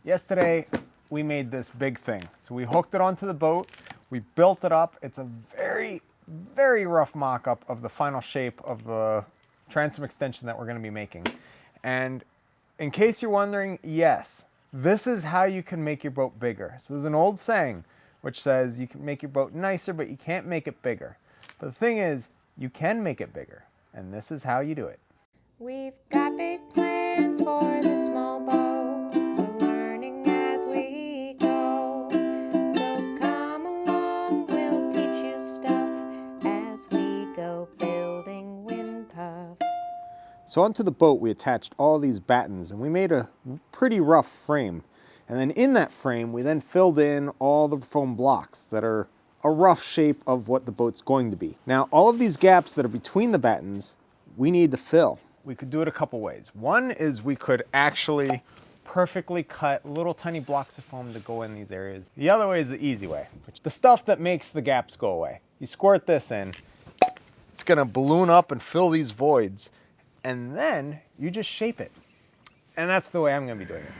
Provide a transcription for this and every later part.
Yesterday, we made this big thing. So we hooked it onto the boat, we built it up. It's a very, very rough mock-up of the final shape of the transom extension that we're gonna be making. And in case you're wondering, yes, this is how you can make your boat bigger. So there's an old saying which says you can make your boat nicer, but you can't make it bigger. But the thing is, you can make it bigger, and this is how you do it. We've got big plans for the small boat. We're learning as we go. So come along, we'll teach you stuff as we go building Windpuff. So onto the boat we attached all these battens, and we made a pretty rough frame. And then in that frame we then filled in all the foam blocks that are a rough shape of what the boat's going to be. Now all of these gaps that are between the battens we need to fill. We could do it a couple ways. One is we could actually perfectly cut little tiny blocks of foam to go in these areas. The other way is the easy way, the stuff that makes the gaps go away. You squirt this in, it's gonna balloon up and fill these voids, and then you just shape it. And that's the way I'm gonna be doing it.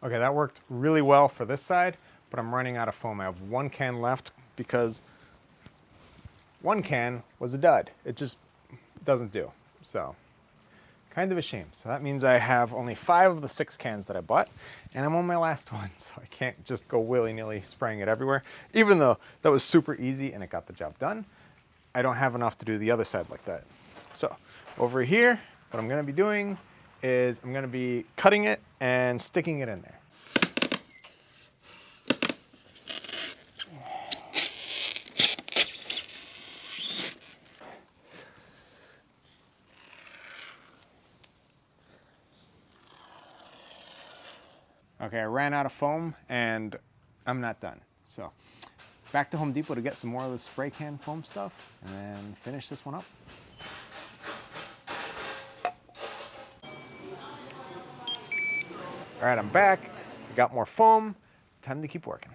Okay, that worked really well for this side, but I'm running out of foam. I have one can left because one can was a dud. It just doesn't do. So, kind of a shame. So that means I have only 5 of the 6 cans that I bought, and I'm on my last one, so I can't just go willy-nilly spraying it everywhere. Even though that was super easy and it got the job done, I don't have enough to do the other side like that. So, over here, what I'm gonna be doing is I'm gonna be cutting it and sticking it in there. Okay, I ran out of foam and I'm not done. So back to Home Depot to get some more of the spray can foam stuff and then finish this one up. All right, I'm back. I got more foam. Time to keep working.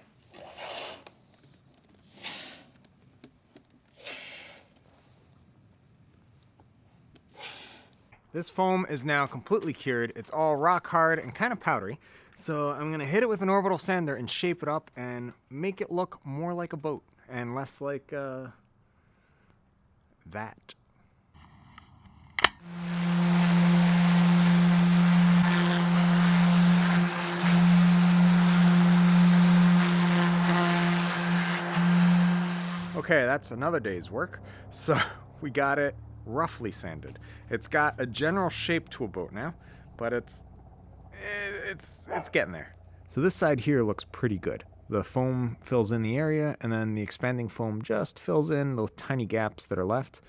This foam is now completely cured. It's all rock hard and kind of powdery. So I'm gonna hit it with an orbital sander and shape it up and make it look more like a boat and less like that. Okay, that's another day's work. So we got it roughly sanded. It's got a general shape to a boat now, but it's getting there. So this side here looks pretty good. The foam fills in the area, and then the expanding foam just fills in the tiny gaps that are left,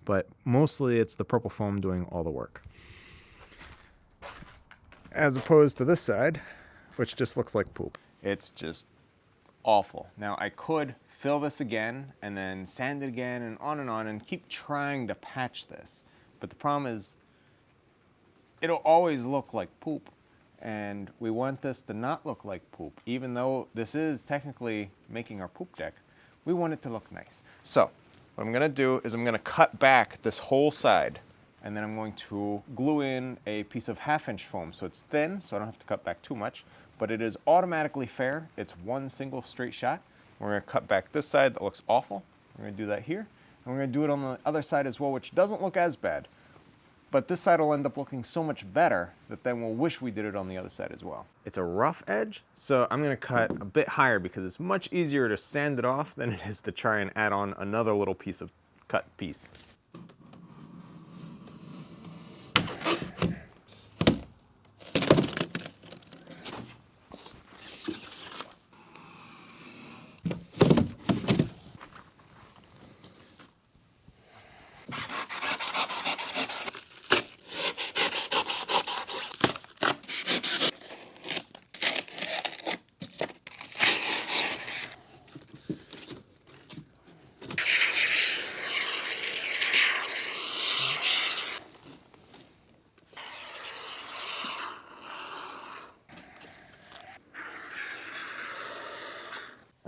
but mostly it's the purple foam doing all the work. As opposed to this side, which just looks like poop. It's just awful. Now I could fill this again and then sand it again and on and keep trying to patch this. But the problem is it'll always look like poop, and we want this to not look like poop. Even though this is technically making our poop deck, we want it to look nice. So what I'm gonna do is I'm gonna cut back this whole side, and then I'm going to glue in a piece of 1/2-inch foam so it's thin, so I don't have to cut back too much, but it is automatically fair. It's one single straight shot. We're gonna cut back this side that looks awful. We're gonna do that here. And we're gonna do it on the other side as well, which doesn't look as bad. But this side will end up looking so much better that then we'll wish we did it on the other side as well. It's a rough edge, so I'm gonna cut a bit higher because it's much easier to sand it off than it is to try and add on another little piece of cut piece.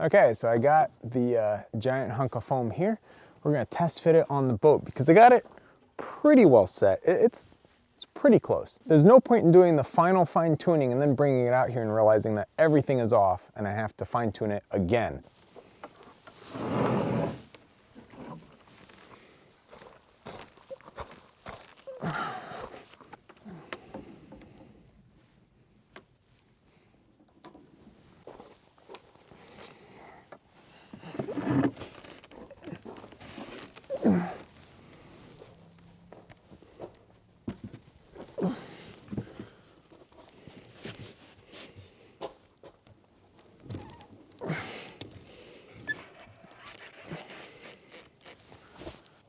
Okay, so I got the giant hunk of foam here. We're gonna test fit it on the boat because I got it pretty well set. It's pretty close. There's no point in doing the final fine tuning and then bringing it out here and realizing that everything is off and I have to fine tune it again.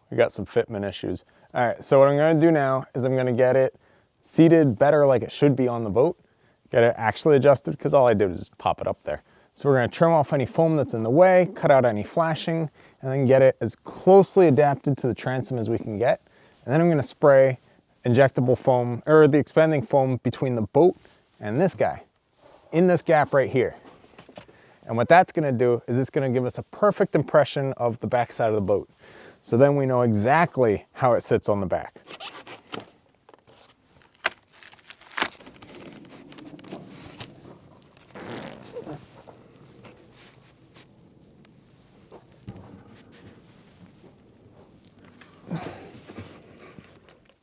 We got some fitment issues. All right, so what I'm gonna do now is I'm gonna get it seated better like it should be on the boat, get it actually adjusted, because all I did was just pop it up there. So we're gonna trim off any foam that's in the way, cut out any flashing, and then get it as closely adapted to the transom as we can get. And then I'm gonna spray injectable foam, or the expanding foam between the boat and this guy, in this gap right here. And what that's gonna do is it's gonna give us a perfect impression of the back side of the boat. So then we know exactly how it sits on the back.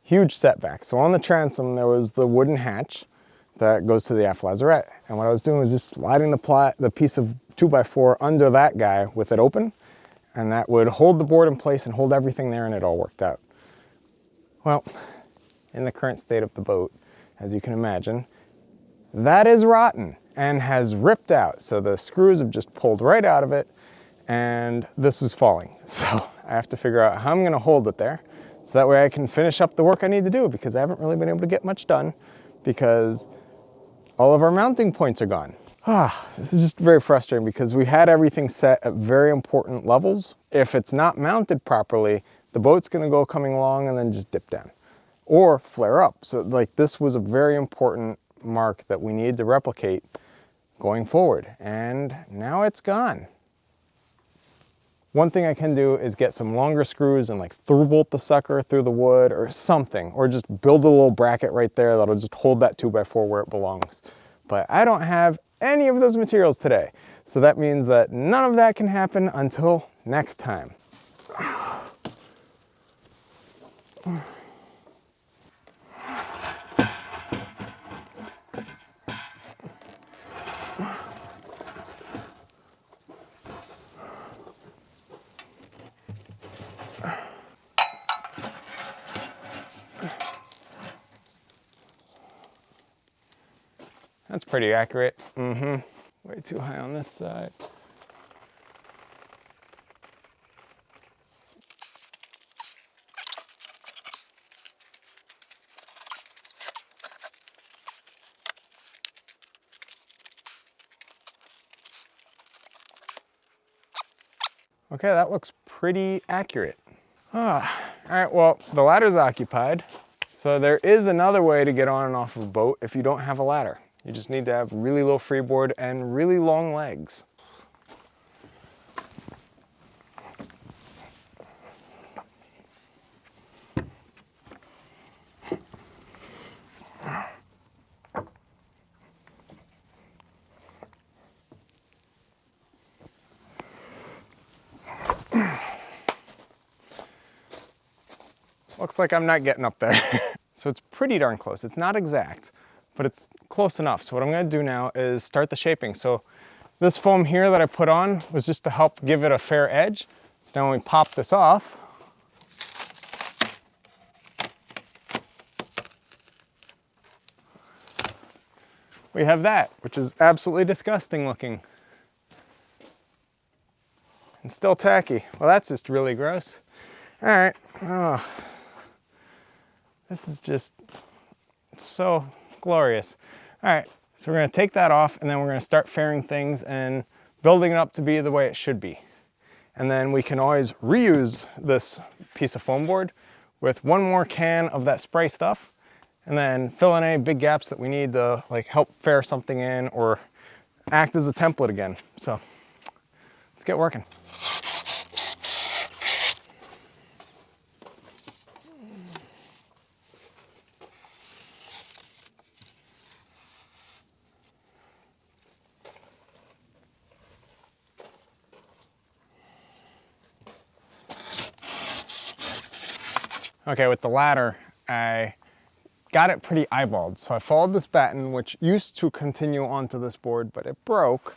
Huge setback. So on the transom, there was the wooden hatch that goes to the aft lazarette. And what I was doing was just sliding the piece of 2x4 under that guy with it open, and that would hold the board in place and hold everything there, and it all worked out. Well, in the current state of the boat, as you can imagine, that is rotten and has ripped out. So the screws have just pulled right out of it, and this was falling. So I have to figure out how I'm gonna hold it there, so that way I can finish up the work I need to do, because I haven't really been able to get much done because all of our mounting points are gone. This is just very frustrating because we had everything set at very important levels. If it's not mounted properly, the boat's gonna go coming along and then just dip down or flare up. So like, this was a very important mark that we need to replicate going forward, and now it's gone. One thing I can do is get some longer screws and like through bolt the sucker through the wood or something, or just build a little bracket right there that'll just hold that 2x4 where it belongs. But I don't have any of those materials today. So that means that none of that can happen until next time. That's pretty accurate. Way too high on this side. Okay, that looks pretty accurate. All right, well, the ladder's occupied. So there is another way to get on and off of a boat if you don't have a ladder. You just need to have really low freeboard and really long legs. Looks like I'm not getting up there. So it's pretty darn close. It's not exact, but it's close enough. So what I'm gonna do now is start the shaping. So this foam here that I put on was just to help give it a fair edge. So now when we pop this off, we have that, which is absolutely disgusting looking. And still tacky. Well, that's just really gross. All right, oh, this is just so glorious. All right, so we're gonna take that off and then we're gonna start fairing things and building it up to be the way it should be. And then we can always reuse this piece of foam board with one more can of that spray stuff, and then fill in any big gaps that we need to like help fair something in or act as a template again. So get working. Okay, with the ladder, I got it pretty eyeballed. So I followed this batten, which used to continue onto this board, but it broke.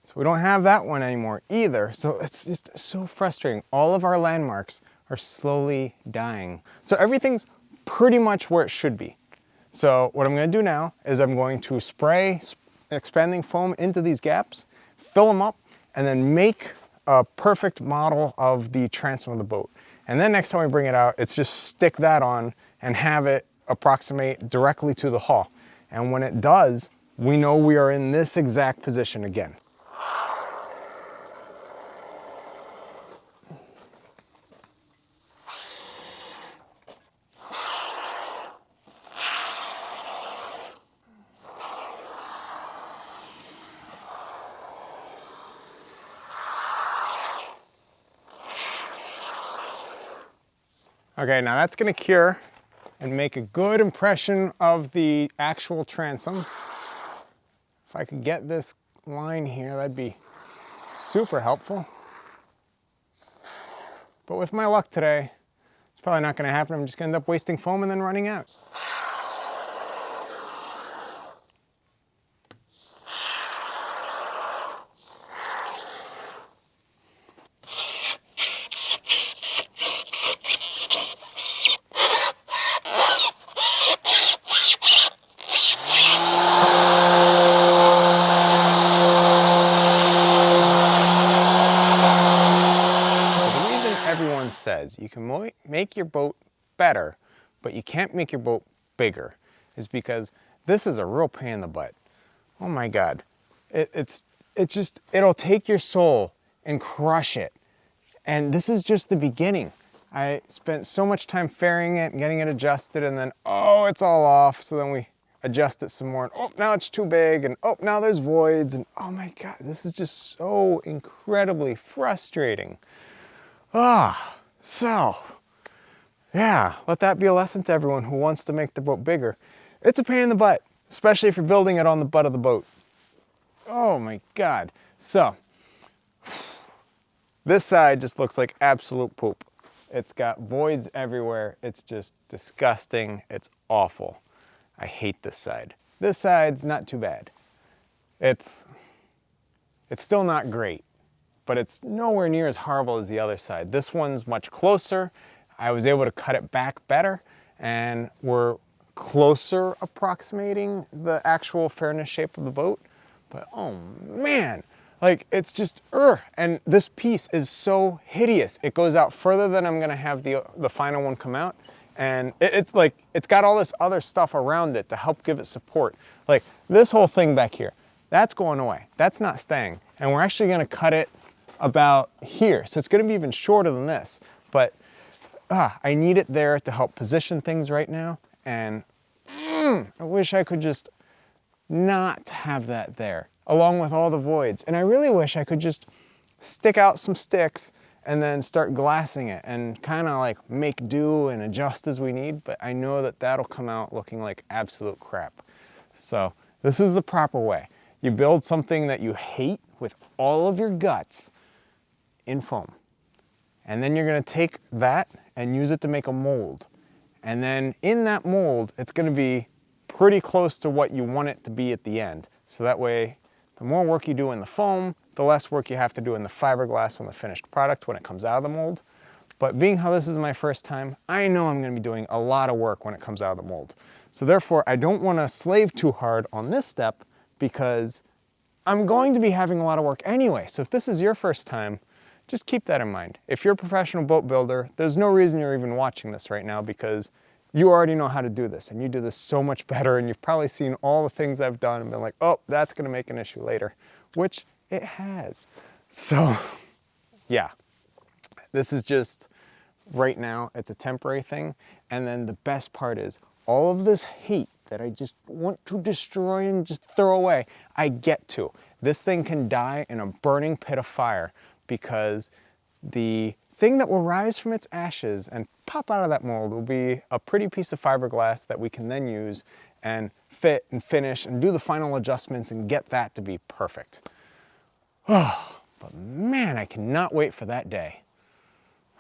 So we don't have that one anymore either. So it's just so frustrating. All of our landmarks are slowly dying. So everything's pretty much where it should be. So what I'm gonna do now is I'm going to spray expanding foam into these gaps, fill them up, and then make a perfect model of the transom of the boat. And then next time we bring it out, it's just stick that on and have it approximate directly to the hull. And when it does, we know we are in this exact position again. Okay, now that's gonna cure and make a good impression of the actual transom. If I could get this line here, that'd be super helpful. But with my luck today, it's probably not gonna happen. I'm just gonna end up wasting foam and then running out. Says you can make your boat better, but you can't make your boat bigger, is because this is a real pain in the butt. Oh my God. It'll take your soul and crush it. And this is just the beginning. I spent so much time ferrying it and getting it adjusted, and then, oh, it's all off. So then we adjust it some more, and oh, now it's too big, and oh, now there's voids, and oh my God, this is just so incredibly frustrating. So, yeah, let that be a lesson to everyone who wants to make the boat bigger. It's a pain in the butt, especially if you're building it on the butt of the boat. Oh my God. So, this side just looks like absolute poop. It's got voids everywhere. It's just disgusting. It's awful. I hate this side. This side's not too bad. It's still not great, but it's nowhere near as horrible as the other side. This one's much closer. I was able to cut it back better, and we're closer approximating the actual fairness shape of the boat. But oh man, like it's just, and this piece is so hideous. It goes out further than I'm gonna have the final one come out. And it's like, it's got all this other stuff around it to help give it support. Like this whole thing back here, that's going away. That's not staying. And we're actually gonna cut it about here. So it's gonna be even shorter than this, but I need it there to help position things right now. And I wish I could just not have that there, along with all the voids. And I really wish I could just stick out some sticks and then start glassing it and kind of like make do and adjust as we need. But I know that that'll come out looking like absolute crap. So this is the proper way. You build something that you hate with all of your guts in foam. And then you're gonna take that and use it to make a mold. And then in that mold, it's gonna be pretty close to what you want it to be at the end. So that way, the more work you do in the foam, the less work you have to do in the fiberglass on the finished product when it comes out of the mold. But being how this is my first time, I know I'm gonna be doing a lot of work when it comes out of the mold. So therefore, I don't wanna slave too hard on this step because I'm going to be having a lot of work anyway. So if this is your first time, just keep that in mind. If you're a professional boat builder, there's no reason you're even watching this right now because you already know how to do this and you do this so much better, and you've probably seen all the things I've done and been like, oh, that's gonna make an issue later, which it has. So yeah, this is just right now, it's a temporary thing. And then the best part is all of this hate that I just want to destroy and just throw away, I get to. This thing can die in a burning pit of fire because the thing that will rise from its ashes and pop out of that mold will be a pretty piece of fiberglass that we can then use and fit and finish and do the final adjustments and get that to be perfect. Oh, but man, I cannot wait for that day.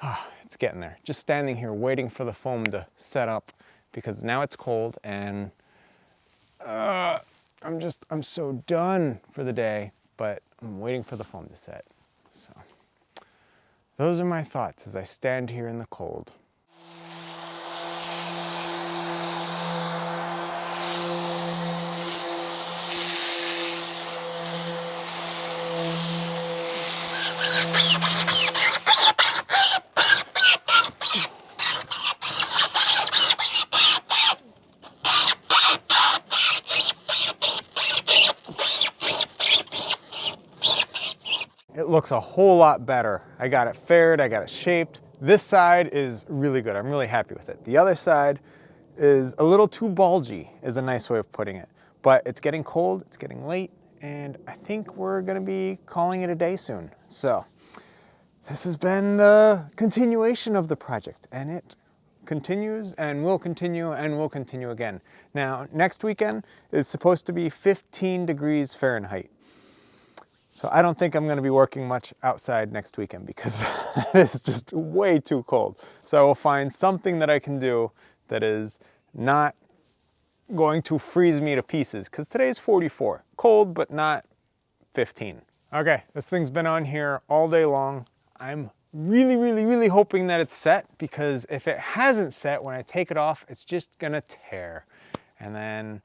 Oh, it's getting there. Just standing here waiting for the foam to set up because now it's cold and I'm so done for the day, but I'm waiting for the foam to set. So those are my thoughts as I stand here in the cold. It looks a whole lot better. I got it faired, I got it shaped. This side is really good. I'm really happy with it. The other side is a little too bulgy, is a nice way of putting it. But it's getting cold, it's getting late, and I think we're gonna be calling it a day soon. So this has been the continuation of the project, and it continues and will continue and will continue again. Now, next weekend is supposed to be 15 degrees Fahrenheit. So I don't think I'm going to be working much outside next weekend because it is just way too cold. So I will find something that I can do that is not going to freeze me to pieces because today's 44. Cold, but not 15. Okay, this thing's been on here all day long. I'm really hoping that it's set because if it hasn't set, when I take it off, it's just going to tear and then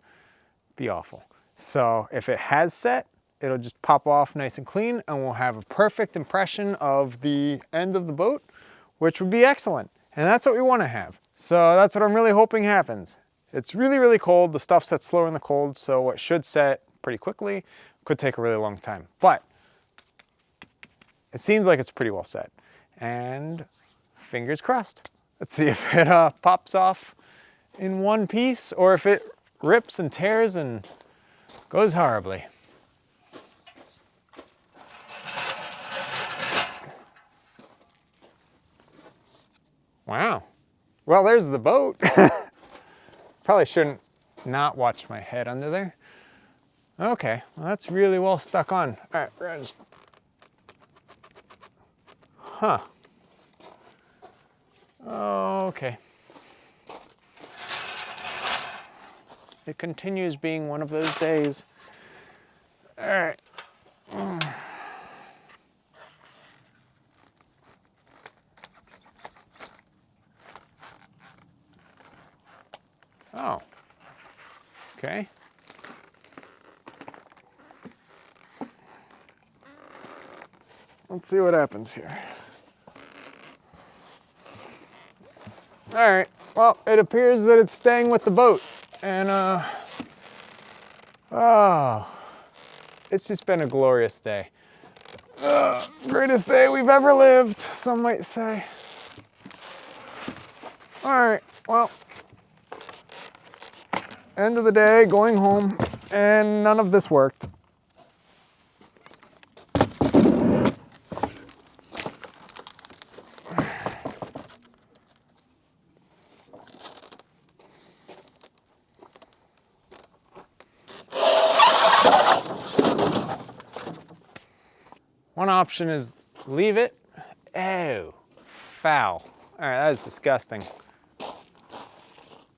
be awful. So if it has set, it'll just pop off nice and clean and we'll have a perfect impression of the end of the boat, which would be excellent. And that's what we want to have. So that's what I'm really hoping happens. It's really cold. The stuff sets slower in the cold, so what should set pretty quickly could take a really long time. But it seems like it's pretty well set. And fingers crossed. Let's see if it pops off in one piece or if it rips and tears and goes horribly. Wow. Well, there's the boat. Probably shouldn't not watch my head under there. Okay, well, that's really well stuck on. All right, we're gonna just... Huh. Okay. It continues being one of those days. All right. Oh, okay. Let's see what happens here. All right, well, it appears that it's staying with the boat. And, oh, it's just been a glorious day. Greatest day we've ever lived, some might say. All right, well. End of the day, going home, and none of this worked. One option is leave it. Oh, foul. All right, that is disgusting.